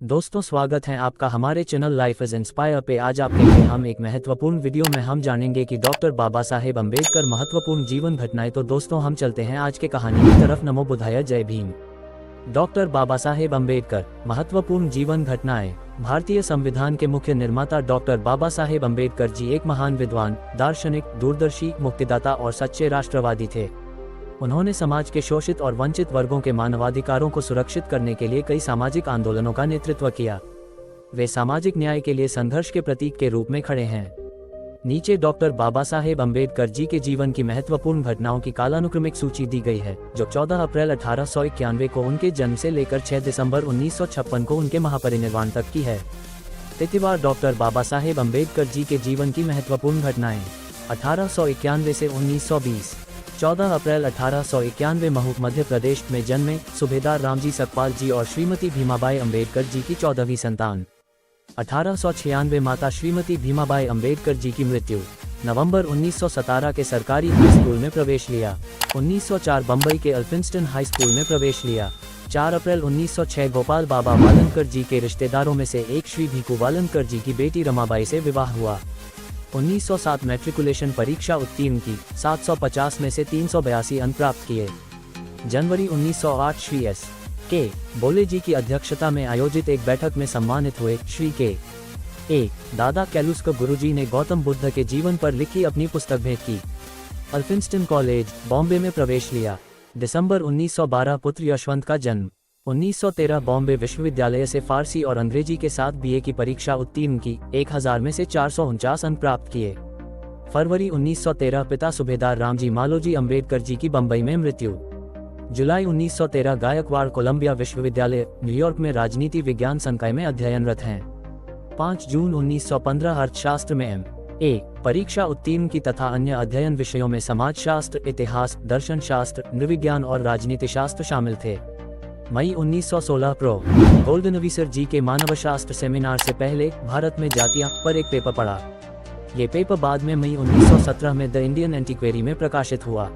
दोस्तों, स्वागत है आपका हमारे चैनल लाइफ इज इंस्पायर पे। आज आपके लिए हम एक महत्वपूर्ण वीडियो में हम जानेंगे कि डॉक्टर बाबा साहेब अम्बेडकर महत्वपूर्ण जीवन घटनाएं। तो दोस्तों, हम चलते हैं आज के कहानी की तरफ। नमो बुद्धाय, जय भीम। डॉक्टर बाबा साहेब अम्बेडकर महत्वपूर्ण जीवन घटनाएं। भारतीय संविधान के मुख्य निर्माता डॉक्टर बाबा साहेब अम्बेडकर जी एक महान विद्वान, दार्शनिक, दूरदर्शी, मुक्तिदाता और सच्चे राष्ट्रवादी थे। उन्होंने समाज के शोषित और वंचित वर्गों के मानवाधिकारों को सुरक्षित करने के लिए कई सामाजिक आंदोलनों का नेतृत्व किया। वे सामाजिक न्याय के लिए संघर्ष के प्रतीक के रूप में खड़े हैं। नीचे डॉक्टर बाबा साहेब अम्बेडकर जी के जीवन की महत्वपूर्ण घटनाओं की कालानुक्रमिक सूची दी गई है, जो 14 अप्रैल 1891 को उनके जन्म से लेकर 6 दिसंबर 1956 को उनके महापरिनिर्वाण तक की है। तिथिवार डॉक्टर बाबा साहेब अम्बेडकर जी के जीवन की महत्वपूर्ण घटनाएं। 1891 से 1920। 14 अप्रैल 1891 महू मध्य प्रदेश में जन्मे सूबेदार रामजी सकपाल जी और श्रीमती भीमाबाई अम्बेडकर जी की 14वीं संतान। 1896 माता श्रीमती भीमाबाई अम्बेडकर जी की मृत्यु। नवंबर 1917 के सरकारी हाई स्कूल में प्रवेश लिया। 1904 बम्बई के अल्फिंस्टन हाई स्कूल में प्रवेश लिया। 4 अप्रैल 1906 गोपाल बाबा वालनकर जी के रिश्तेदारों में से एक श्री भीकू वालनकर जी की बेटी रमाबाई से विवाह हुआ। 1907 मैट्रिकुलेशन परीक्षा उत्तीर्ण की, 750 में से 382 अंक प्राप्त किए। जनवरी 1908 श्री एस के बोले जी की अध्यक्षता में आयोजित एक बैठक में सम्मानित हुए। श्री के ए दादा कैलुस्कर गुरुजी ने गौतम बुद्ध के जीवन पर लिखी अपनी पुस्तक भेंट की। अल्फिंस्टन कॉलेज, बॉम्बे में प्रवेश लिया। दिसंबर 1912 पुत्र यशवंत का जन्म। 1913 बॉम्बे विश्वविद्यालय से फारसी और अंग्रेजी के साथ बीए की परीक्षा उत्तीर्ण की, 1000 में से 449 अंक प्राप्त किए। फरवरी 1913 पिता सूबेदार रामजी मालोजी अम्बेडकर जी की बम्बई में मृत्यु। जुलाई 1913 गायकवाड़ कोलंबिया विश्वविद्यालय, न्यूयॉर्क में राजनीति विज्ञान संकाय में अध्ययनरत हैं। 5 जून 1915 अर्थशास्त्र में M.A. परीक्षा उत्तीर्ण की तथा अन्य अध्ययन विषयों में समाजशास्त्र, इतिहास, दर्शन शास्त्र, नृविज्ञान और राजनीति शास्त्र शामिल थे। मई 1916 प्रो. गोल्डनवीसर जी के मानवशास्त्र सेमिनार से पहले भारत में जातियां पर एक पेपर पढ़ा। ये पेपर बाद में मई 1917 में द इंडियन एंटीक्वेरी में प्रकाशित हुआ।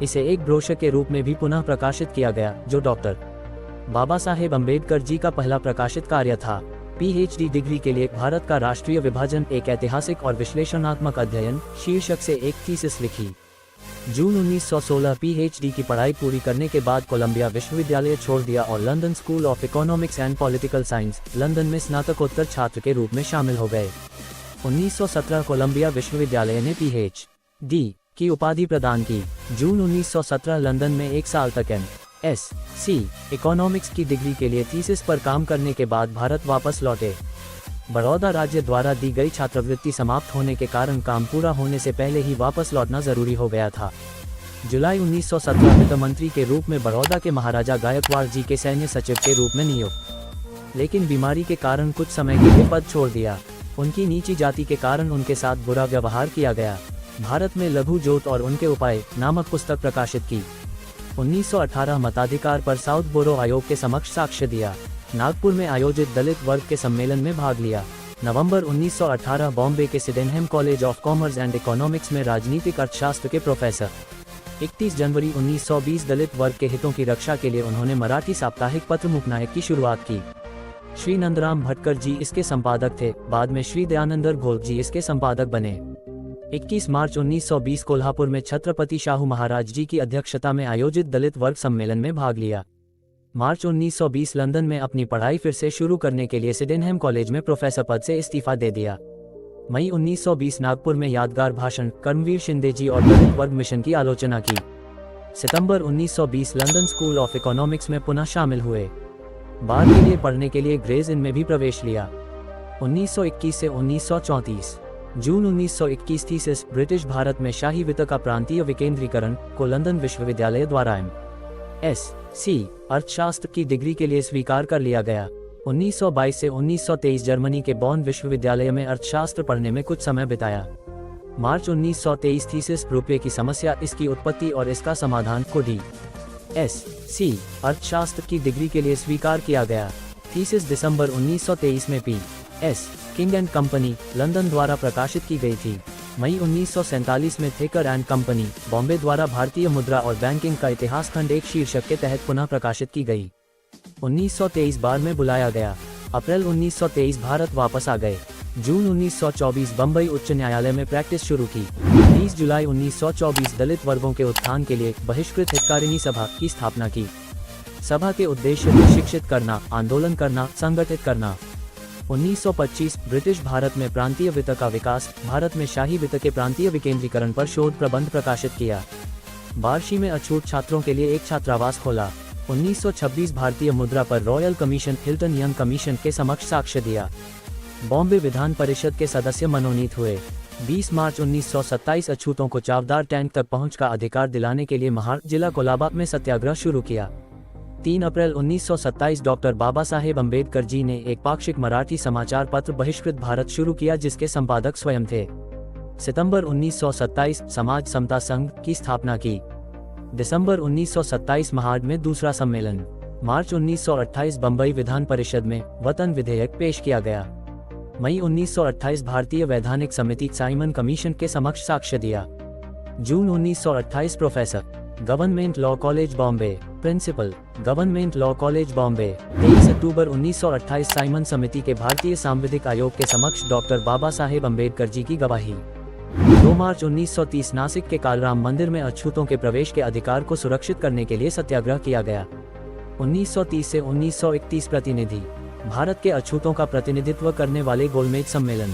इसे एक ब्रोशर के रूप में भी पुनः प्रकाशित किया गया, जो डॉक्टर बाबा साहेब अम्बेडकर जी का पहला प्रकाशित कार्य था। PhD डिग्री के लिए भारत का राष्ट्रीय विभाजन, एक ऐतिहासिक और विश्लेषणात्मक अध्ययन शीर्षक से एक थीसिस लिखी। जून 1916 PhD की पढ़ाई पूरी करने के बाद कोलंबिया विश्वविद्यालय छोड़ दिया और London school of economics and political science, London में स्नातकोत्तर छात्र के रूप में शामिल हो गए। 1917 कोलंबिया विश्वविद्यालय ने PhD की उपाधि प्रदान की। जून 1917 लंदन में 1 साल तक MSc इकोनॉमिक्स की डिग्री के लिए थीसिस पर काम करने के बाद भारत वापस लौटे। बड़ौदा राज्य द्वारा दी गई छात्रवृत्ति समाप्त होने के कारण काम पूरा होने से पहले ही वापस लौटना जरूरी हो गया था। जुलाई 1917 वित्त मंत्री के रूप में बड़ौदा के महाराजा गायकवाड़ जी के सैन्य सचिव के रूप में नियुक्त, लेकिन बीमारी के कारण कुछ समय के लिए पद छोड़ दिया। उनकी नीची जाति के कारण उनके साथ बुरा व्यवहार किया गया। भारत में लघु जोत और उनके उपाय नामक पुस्तक प्रकाशित की। 1918 मताधिकार पर साउथ बोरो आयोग के समक्ष साक्ष्य दिया। नागपुर में आयोजित दलित वर्ग के सम्मेलन में भाग लिया। नवंबर 1918 बॉम्बे के Sydenham college of commerce and economics में राजनीतिक अर्थशास्त्र के प्रोफेसर। 31 जनवरी 1920 दलित वर्ग के हितों की रक्षा के लिए उन्होंने मराठी साप्ताहिक पत्र मुकनायक की शुरुआत की। श्री नंदराम भटकर जी इसके संपादक थे। बाद में श्री दयानंदर घोष जी इसके संपादक बने। 21 मार्च 1920 कोल्हापुर में छत्रपति शाहू महाराज जी की अध्यक्षता में आयोजित दलित वर्ग सम्मेलन में भाग लिया। मार्च 1920 लंदन में अपनी पढ़ाई फिर से शुरू करने के लिए सिडेनहम कॉलेज में प्रोफेसर पद से इस्तीफा दे दिया। मई 1920 नागपुर में यादगार भाषण, कर्मवीर शिंदे जी और दलित वर्ग मिशन की आलोचना की। सितंबर 1920 लंदन स्कूल ऑफ इकोनॉमिक्स में पुनः शामिल हुए। बार के लिए पढ़ने के लिए ग्रेज इन में भी प्रवेश लिया। 1921 से 1934। जून 1921 थीसिस, ब्रिटिश भारत में शाही वित्त का प्रांतीय विकेंद्रीकरण, को लंदन विश्वविद्यालय द्वारा MSc अर्थशास्त्र की डिग्री के लिए स्वीकार कर लिया गया। 1922 से 1923 जर्मनी के बॉन विश्वविद्यालय में अर्थशास्त्र पढ़ने में कुछ समय बिताया। मार्च 1923 थीसिस, रुपये की समस्या, इसकी उत्पत्ति और इसका समाधान, को DSc अर्थशास्त्र की डिग्री के लिए स्वीकार किया गया। थीसिस दिसंबर 1923 में P.S. King and company, London द्वारा प्रकाशित की गई थी। मई 1947 में थेकर एंड कंपनी, बॉम्बे द्वारा भारतीय मुद्रा और बैंकिंग का इतिहास खंड एक शीर्षक के तहत पुनः प्रकाशित की गई। 1923 बार में बुलाया गया। अप्रैल 1923 भारत वापस आ गए। जून 1924 बम्बई उच्च न्यायालय में प्रैक्टिस शुरू की। 20 जुलाई 1924 दलित वर्गों के उत्थान के लिए बहिष्कृत हितकारिणी सभा की स्थापना की। सभा के उद्देश्य थे शिक्षित करना, आंदोलन करना, संगठित करना। 1925 ब्रिटिश भारत में प्रांतीय वित्त का विकास, भारत में शाही वित्त के प्रांतीय विकेंद्रीकरण पर शोध प्रबंध प्रकाशित किया। बार्शी में अछूत छात्रों के लिए एक छात्रावास खोला। 1926 भारतीय मुद्रा पर royal commission Hilton young commission के समक्ष साक्ष्य दिया। बॉम्बे विधान परिषद के सदस्य मनोनीत हुए। 20 मार्च 1927 अछूतों को चावदार टैंक तक पहुंच का अधिकार दिलाने के लिए महार जिला कोलाबा में सत्याग्रह शुरू किया। 3 अप्रैल 1927 डॉक्टर बाबा साहेब अम्बेडकर जी ने एक पाक्षिक मराठी समाचार पत्र बहिष्कृत भारत शुरू किया जिसके संपादक स्वयं थे। सितंबर 1927 समाज समता संघ की स्थापना की। दिसंबर 1927 महाड में दूसरा सम्मेलन। मार्च 1928 बम्बई विधान परिषद में वतन विधेयक पेश किया गया। मई 1928 भारतीय वैधानिक समिति साइमन कमीशन के समक्ष साक्ष्य दिया। June 1928 professor, government law college Bombay, principal, government law college Bombay. 23 October 1928 Simon समिति के भारतीय सांविधिक आयोग के समक्ष डॉक्टर बाबा साहेब अम्बेडकर जी की गवाही। 2 मार्च 1930 नासिक के कालराम मंदिर में अछूतों के प्रवेश के अधिकार को सुरक्षित करने के लिए सत्याग्रह किया गया। 1930 से 1931 प्रतिनिधि, भारत के अछूतों का प्रतिनिधित्व करने वाले गोलमेज सम्मेलन।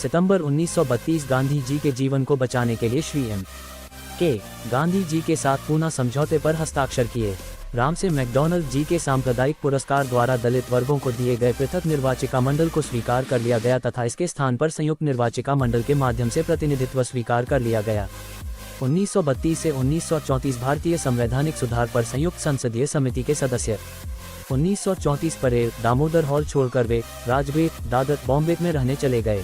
सितंबर 1932 गांधी जी के जीवन को बचाने के लिए श्री M.K. गांधी जी के साथ पूना समझौते पर हस्ताक्षर किए। राम से मैकडॉनल्ड जी के सांप्रदायिक पुरस्कार द्वारा दलित वर्गों को दिए गए पृथक निर्वाचिका मंडल को स्वीकार कर लिया गया तथा इसके स्थान पर संयुक्त निर्वाचिका मंडल के माध्यम से प्रतिनिधित्व स्वीकार कर लिया गया। 1932 से 1934 भारतीय संवैधानिक सुधार पर संयुक्त संसदीय समिति के सदस्य। 1934 परेड दामोदर हॉल छोड़कर वे राजगेट, दादर, बॉम्बे में रहने चले गए।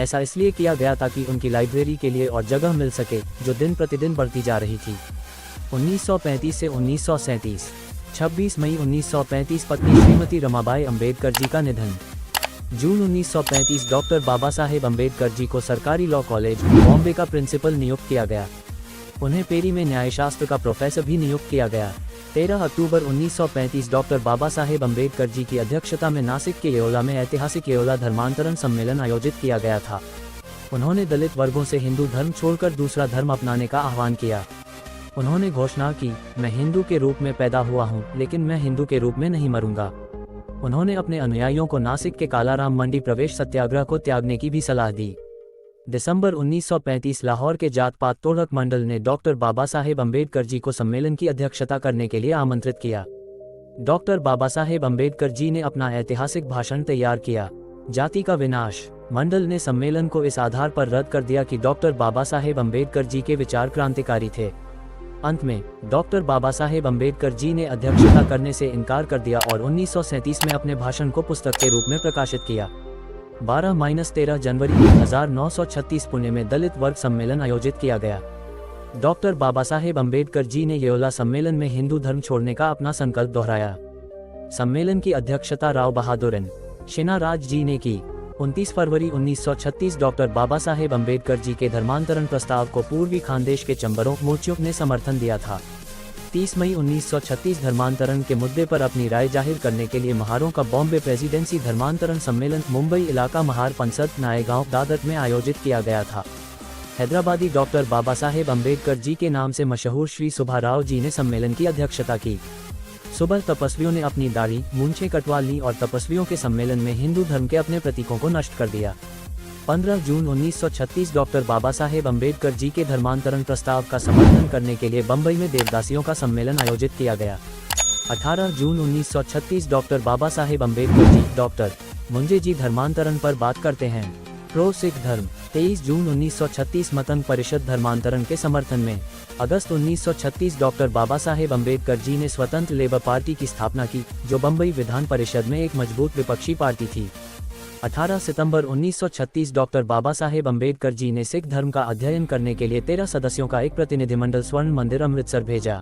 ऐसा इसलिए किया गया ताकि उनकी लाइब्रेरी के लिए और जगह मिल सके जो दिन प्रतिदिन बढ़ती जा रही थी। 1935 से 1937 26 मई 1935 पत्नी श्रीमती रमाबाई अम्बेडकर जी का निधन। जून 1935 डॉक्टर बाबा साहेब अम्बेडकर जी को सरकारी लॉ कॉलेज बॉम्बे का प्रिंसिपल नियुक्त किया गया। उन्हें पेरी में न्यायशास्त्र का प्रोफेसर भी नियुक्त किया गया। 13 अक्टूबर 1935 डॉक्टर बाबा साहेब अम्बेडकर जी की अध्यक्षता में नासिक के येओला में ऐतिहासिक येओला धर्मांतरण सम्मेलन आयोजित किया गया था। उन्होंने दलित वर्गों से हिंदू धर्म छोड़कर दूसरा धर्म अपनाने का आह्वान किया। उन्होंने घोषणा की, मैं हिंदू के रूप में पैदा हुआ हूँ लेकिन मैं हिंदू के रूप में नहीं मरूंगा। उन्होंने अपने अनुयायियों को नासिक के कालाराम मंडी प्रवेश सत्याग्रह को त्यागने की भी सलाह दी। दिसंबर 1935 लाहौर के जात पात तोड़क मंडल ने डॉक्टर बाबा साहेब अम्बेडकर जी को सम्मेलन की अध्यक्षता करने के लिए आमंत्रित किया। डॉक्टर बाबा साहेब अम्बेडकर जी ने अपना ऐतिहासिक भाषण तैयार किया, जाति का विनाश। मंडल ने सम्मेलन को इस आधार पर रद्द कर दिया कि डॉक्टर बाबा साहेब अम्बेडकर जी के विचार क्रांतिकारी थे। अंत में डॉक्टर बाबा साहेब अम्बेडकर जी ने अध्यक्षता करने से इनकार कर दिया और 1937 में अपने भाषण को पुस्तक के रूप में प्रकाशित किया। 12-13 जनवरी 1936 पुणे में दलित वर्ग सम्मेलन आयोजित किया गया। डॉक्टर बाबा साहेब अम्बेडकर जी ने येओला सम्मेलन में हिंदू धर्म छोड़ने का अपना संकल्प दोहराया। सम्मेलन की अध्यक्षता राव बहादुर शिनाराज जी ने की। 29 फरवरी 1936 डॉक्टर बाबा साहेब अम्बेडकर जी के धर्मांतरण प्रस्ताव को पूर्वी खानदेश के चंबरों मोर्चों ने समर्थन दिया था। 30 मई 1936 धर्मांतरण के मुद्दे पर अपनी राय जाहिर करने के लिए महारों का बॉम्बे प्रेसिडेंसी धर्मांतरण सम्मेलन मुंबई इलाका महार पंसद नायगांव दादर में आयोजित किया गया था। हैदराबादी डॉक्टर बाबा साहेब अम्बेडकर जी के नाम से मशहूर श्री सुब्बा राव जी ने सम्मेलन की अध्यक्षता की। सुबह तपस्वियों ने अपनी दाढ़ी मूंछें कटवा ली और तपस्वियों के सम्मेलन में हिंदू धर्म के अपने प्रतीकों को नष्ट कर दिया। 15 जून 1936 डॉक्टर बाबा साहेब अम्बेडकर जी के धर्मांतरण प्रस्ताव का समर्थन करने के लिए बम्बई में देवदासियों का सम्मेलन आयोजित किया गया। 18 जून 1936 डॉक्टर बाबा साहेब अम्बेडकर जी डॉक्टर मुंजे जी धर्मांतरण पर बात करते हैं, प्रो सिख धर्म। 23 जून 1936 मतंग परिषद धर्मांतरण के समर्थन में। अगस्त 1936 डॉक्टर बाबा साहेब अम्बेडकर जी ने स्वतंत्र लेबर पार्टी की स्थापना की जो बम्बई विधान परिषद में एक मजबूत विपक्षी पार्टी थी। 18 सितंबर 1936 डॉक्टर बाबा साहेब अम्बेडकर जी ने सिख धर्म का अध्ययन करने के लिए 13 सदस्यों का एक प्रतिनिधिमंडल स्वर्ण मंदिर अमृतसर भेजा।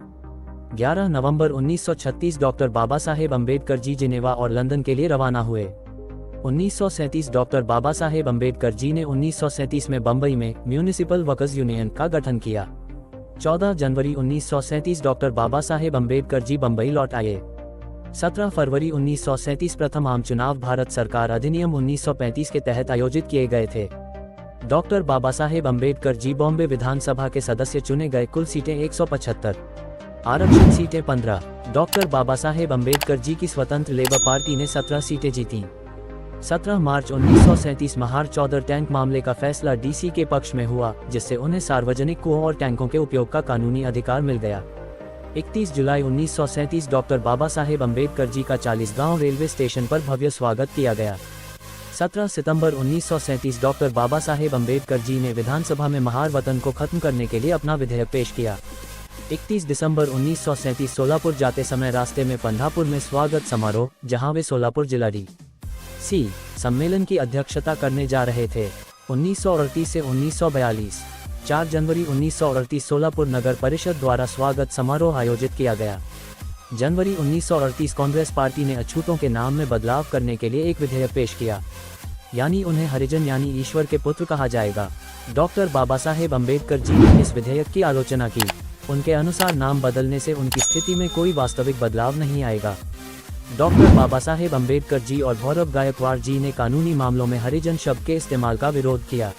11 नवंबर 1936 डॉक्टर बाबा साहेब अम्बेडकर जी जिनेवा और लंदन के लिए रवाना हुए। 1937 डॉक्टर बाबा साहेब अम्बेडकर जी ने 1937 में बम्बई में म्यूनिसिपल वर्कर्स यूनियन का गठन किया। 14 जनवरी 1937 डॉक्टर बाबा साहेब अम्बेडकर जी बम्बई लौट आए। 17 फरवरी 1937 प्रथम आम चुनाव भारत सरकार अधिनियम 1935 के तहत आयोजित किए गए थे। डॉक्टर बाबा साहेब अम्बेडकर जी बॉम्बे विधानसभा के सदस्य चुने गए। कुल सीटें 175, आरक्षित सीटें 15। डॉक्टर बाबा साहेब अम्बेडकर जी की स्वतंत्र लेबर पार्टी ने 17 सीटें जीतीं। 17 मार्च 1937 महार चौधर टैंक मामले का फैसला डीसी के पक्ष में हुआ, जिससे उन्हें सार्वजनिक कुओं और टैंकों के उपयोग का कानूनी अधिकार मिल गया। 31 जुलाई 1937 डॉक्टर बाबा साहेब अम्बेडकर जी का 40 गांव रेलवे स्टेशन पर भव्य स्वागत किया गया। 17 सितंबर 1937 डॉक्टर बाबा साहेब अम्बेडकर जी ने विधानसभा में महार वतन को खत्म करने के लिए अपना विधेयक पेश किया। 31 दिसंबर 1937 सोलापुर जाते समय रास्ते में पंधापुर में स्वागत समारोह, जहां वे सोलापुर जिला डी.सी. सम्मेलन की अध्यक्षता करने जा रहे थे। 1938 से 1942 4 जनवरी 1938 सोलापुर नगर परिषद द्वारा स्वागत समारोह आयोजित किया गया। जनवरी 1938 कांग्रेस पार्टी ने अछूतों के नाम में बदलाव करने के लिए एक विधेयक पेश किया, यानी उन्हें हरिजन यानी ईश्वर के पुत्र कहा जाएगा। डॉक्टर बाबा साहेब अम्बेडकर जी ने इस विधेयक की आलोचना की। उनके अनुसार नाम बदलने से उनकी स्थिति में कोई वास्तविक बदलाव नहीं आएगा। डॉक्टर बाबा साहेब अम्बेडकर जी और भौरव गायकवाड़ जी ने कानूनी मामलों में हरिजन शब्द के इस्तेमाल का विरोध किया।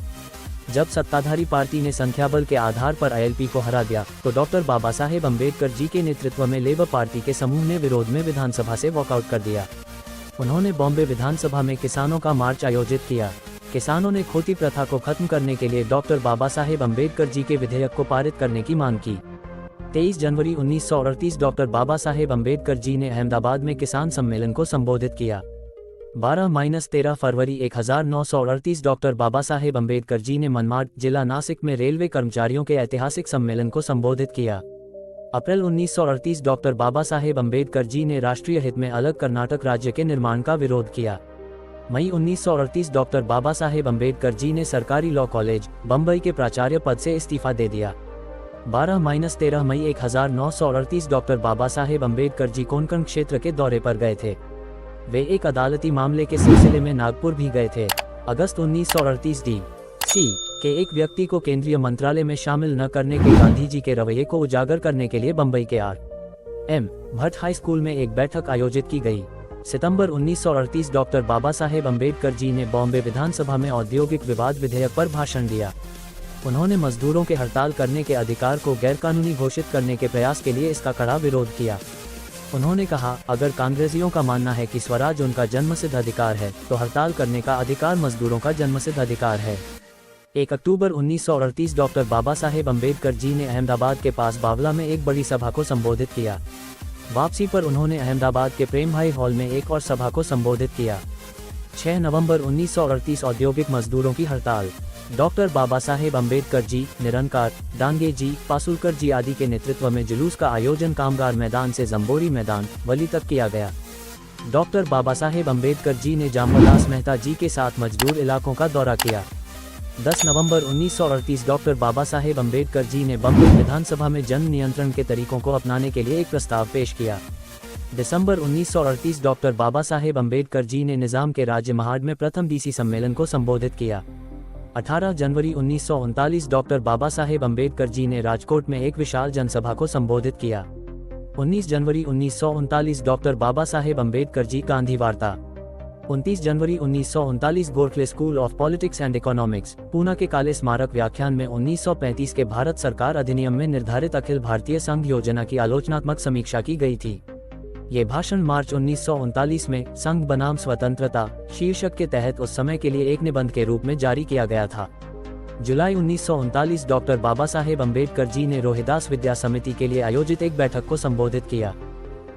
जब सत्ताधारी पार्टी ने संख्याबल के आधार पर आईएलपी को हरा दिया, तो डॉक्टर बाबा साहेब अम्बेडकर जी के नेतृत्व में लेबर पार्टी के समूह ने विरोध में विधानसभा से वॉकआउट कर दिया। उन्होंने बॉम्बे विधानसभा में किसानों का मार्च आयोजित किया। किसानों ने खोती प्रथा को खत्म करने के लिए डॉक्टर बाबा साहेब अम्बेडकर जी के विधेयक को पारित करने की मांग की। 23 जनवरी 1938 डॉक्टर बाबा साहेब अम्बेडकर जी ने अहमदाबाद में किसान सम्मेलन को संबोधित किया। 12-13 फरवरी 1938 डॉक्टर बाबा साहेब अम्बेडकर जी ने मनमाड, जिला नासिक में रेलवे कर्मचारियों के ऐतिहासिक सम्मेलन को संबोधित किया। अप्रैल 1938 डॉक्टर बाबा साहेब अम्बेडकर जी ने राष्ट्रीय हित में अलग कर्नाटक राज्य के निर्माण का विरोध किया। मई 1938 डॉक्टर बाबा साहेब अम्बेडकर जी ने सरकारी लॉ कॉलेज, बम्बई के प्राचार्य पद से इस्तीफा दे दिया। 12-13 मई 1938 डॉक्टर बाबा साहेब अम्बेडकर जी कोंकण क्षेत्र के दौरे पर गए थे। वे एक अदालती मामले के सिलसिले में नागपुर भी गए थे। अगस्त 1938 डी.सी. के एक व्यक्ति को केंद्रीय मंत्रालय में शामिल न करने के गांधी जी के रवैये को उजागर करने के लिए बम्बई के आर.एम. भट्ट हाई स्कूल में एक बैठक आयोजित की गई। सितंबर 1938 डॉक्टर बाबा साहेब अम्बेडकर जी ने बॉम्बे विधानसभा में औद्योगिक विवाद विधेयक पर भाषण दिया। उन्होंने मजदूरों के हड़ताल करने के अधिकार को गैरकानूनी घोषित करने के प्रयास के लिए इसका कड़ा विरोध किया। उन्होंने कहा, अगर कांग्रेसियों का मानना है कि स्वराज उनका जन्मसिद्ध अधिकार है, तो हड़ताल करने का अधिकार मजदूरों का जन्मसिद्ध अधिकार है। 1 अक्टूबर 1938 डॉक्टर बाबा साहेब अम्बेडकर जी ने अहमदाबाद के पास बावला में एक बड़ी सभा को संबोधित किया। वापसी पर उन्होंने अहमदाबाद के प्रेम भाई हॉल में एक और सभा को संबोधित किया। 6 नवंबर 1938 औद्योगिक मजदूरों की हड़ताल। डॉक्टर बाबा साहेब अम्बेडकर जी, निरंकार, डांगे जी, पासुलकर जी आदि के नेतृत्व में जुलूस का आयोजन कामगार मैदान से जम्बोरी मैदान, वली तक किया गया। डॉक्टर बाबा साहेब अम्बेडकर जी ने जामवदास मेहता जी के साथ मजदूर इलाकों का दौरा किया। 10 नवंबर 1938 डॉक्टर बाबा साहेब अम्बेडकर जी ने बम्बई विधानसभा में जन नियंत्रण के तरीकों को अपनाने के लिए एक प्रस्ताव पेश किया। दिसंबर 1938 डॉक्टर बाबा साहेब अम्बेडकर जी ने निजाम के राज्य महाड में प्रथम डीसी सम्मेलन को संबोधित किया। 18 जनवरी 1939 डॉक्टर बाबा साहेब अम्बेडकर जी ने राजकोट में एक विशाल जनसभा को संबोधित किया। 19 जनवरी 1939 डॉक्टर बाबा साहेब अम्बेडकर जी गांधी वार्ता। 29 जनवरी 1939 Gokhale school of politics and economics, Poona के काले स्मारक व्याख्यान में 1935 के भारत सरकार अधिनियम में निर्धारित अखिल भारतीय संघ योजना की आलोचनात्मक समीक्षा की गई थी। ये भाषण मार्च 1939 में संघ बनाम स्वतंत्रता शीर्षक के तहत उस समय के लिए एक निबंध के रूप में जारी किया गया था। जुलाई 1939 डॉक्टर बाबा साहेब अम्बेडकर जी ने रोहिदास विद्या समिति के लिए आयोजित एक बैठक को संबोधित किया।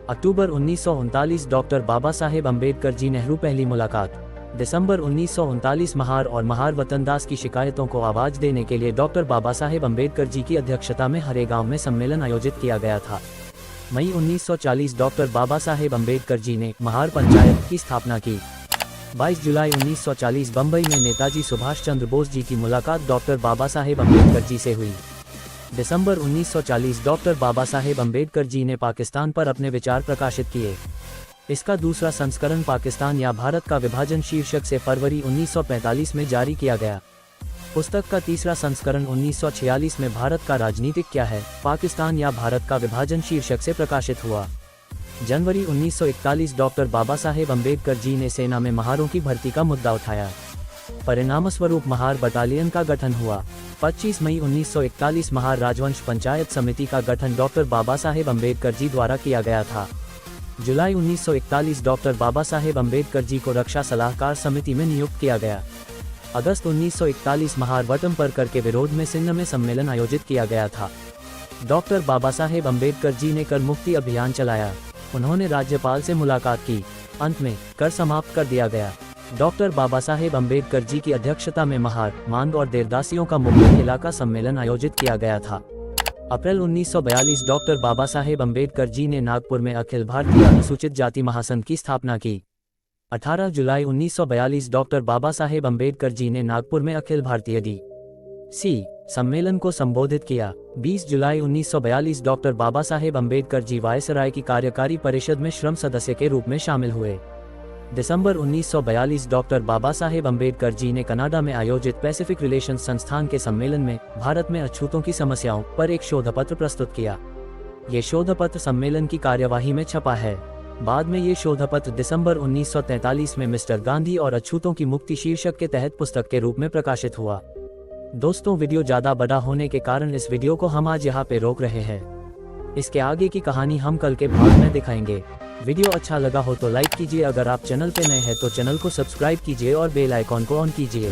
अक्टूबर 1939 डॉक्टर बाबा साहेब अम्बेडकर जी नेहरू पहली मुलाकात। दिसंबर 1939 महार और महार वतनदास की शिकायतों को आवाज देने के लिए डॉक्टर बाबा साहेब अम्बेडकर जी की अध्यक्षता में हरेगांव में सम्मेलन आयोजित किया गया था। मई 1940 डॉक्टर बाबा साहेब अम्बेडकर जी ने महार पंचायत की स्थापना की। 22 जुलाई 1940 बम्बई में नेताजी सुभाष चंद्र बोस जी की मुलाकात डॉक्टर बाबा साहेब अम्बेडकर जी से हुई। दिसंबर 1940 डॉक्टर बाबा साहेब अम्बेडकर जी ने पाकिस्तान पर अपने विचार प्रकाशित किए। इसका दूसरा संस्करण पाकिस्तान या भारत का विभाजन शीर्षक से फरवरी 1945 में जारी किया गया। पुस्तक का तीसरा संस्करण 1946 में भारत का राजनीतिक क्या है, पाकिस्तान या भारत का विभाजन शीर्षक से प्रकाशित हुआ। जनवरी 1941 डॉक्टर बाबा साहेब अम्बेडकर जी ने सेना में महारों की भर्ती का मुद्दा उठाया। परिणामस्वरूप महार बटालियन का गठन हुआ। 25 मई 1941 महार राजवंश पंचायत समिति का गठन डॉक्टर बाबा साहेब अम्बेडकर जी द्वारा किया गया था। जुलाई 1941 डॉक्टर बाबा साहेब अम्बेडकर जी को रक्षा सलाहकार समिति में नियुक्त किया गया। अगस्त 1941 महार वटम्परकर के विरोध में सिंध में सम्मेलन आयोजित किया गया था। डॉक्टर बाबा साहेब अम्बेडकर जी ने कर मुक्ति अभियान चलाया। उन्होंने राज्यपाल से मुलाकात की। अंत में कर समाप्त कर दिया गया। डॉक्टर बाबा साहेब अम्बेडकर जी की अध्यक्षता में महार, मांग और देवदासियों का मुख्य इलाका सम्मेलन आयोजित किया गया था। अप्रैल 1942 डॉक्टर बाबा साहेब अम्बेडकर जी ने नागपुर में अखिल भारतीय अनुसूचित जाति महासंघ की स्थापना की। 18 जुलाई 1942 डॉक्टर बाबा साहेब अम्बेडकर जी ने नागपुर में अखिल भारतीय डी.सी. सम्मेलन को संबोधित किया। 20 जुलाई 1942 डॉक्टर बाबा साहेब अम्बेडकर जी वायसराय की कार्यकारी परिषद में श्रम सदस्य के रूप में शामिल हुए। दिसंबर 1942 डॉक्टर बाबा साहेब अम्बेडकर जी ने कनाडा में आयोजित पैसिफिक रिलेशंस संस्थान के सम्मेलन में भारत में अछूतों की समस्याओं पर एक शोधपत्र प्रस्तुत किया। ये शोधपत्र सम्मेलन की कार्यवाही में छपा है। बाद में ये शोधपत्र दिसंबर 1943 में मिस्टर गांधी और अछूतों की मुक्ति शीर्षक के तहत पुस्तक के रूप में प्रकाशित हुआ। दोस्तों, वीडियो ज़्यादा बड़ा होने के कारण इस वीडियो को हम आज यहाँ पे रोक रहे हैं। इसके आगे की कहानी हम कल के भाग में दिखाएंगे। वीडियो अच्छा लगा हो तो लाइक कीजिए। अगर आप चैनल पे नए हैं तो चैनल को सब्सक्राइब कीजिए और बेल आइकॉन को ऑन कीजिए।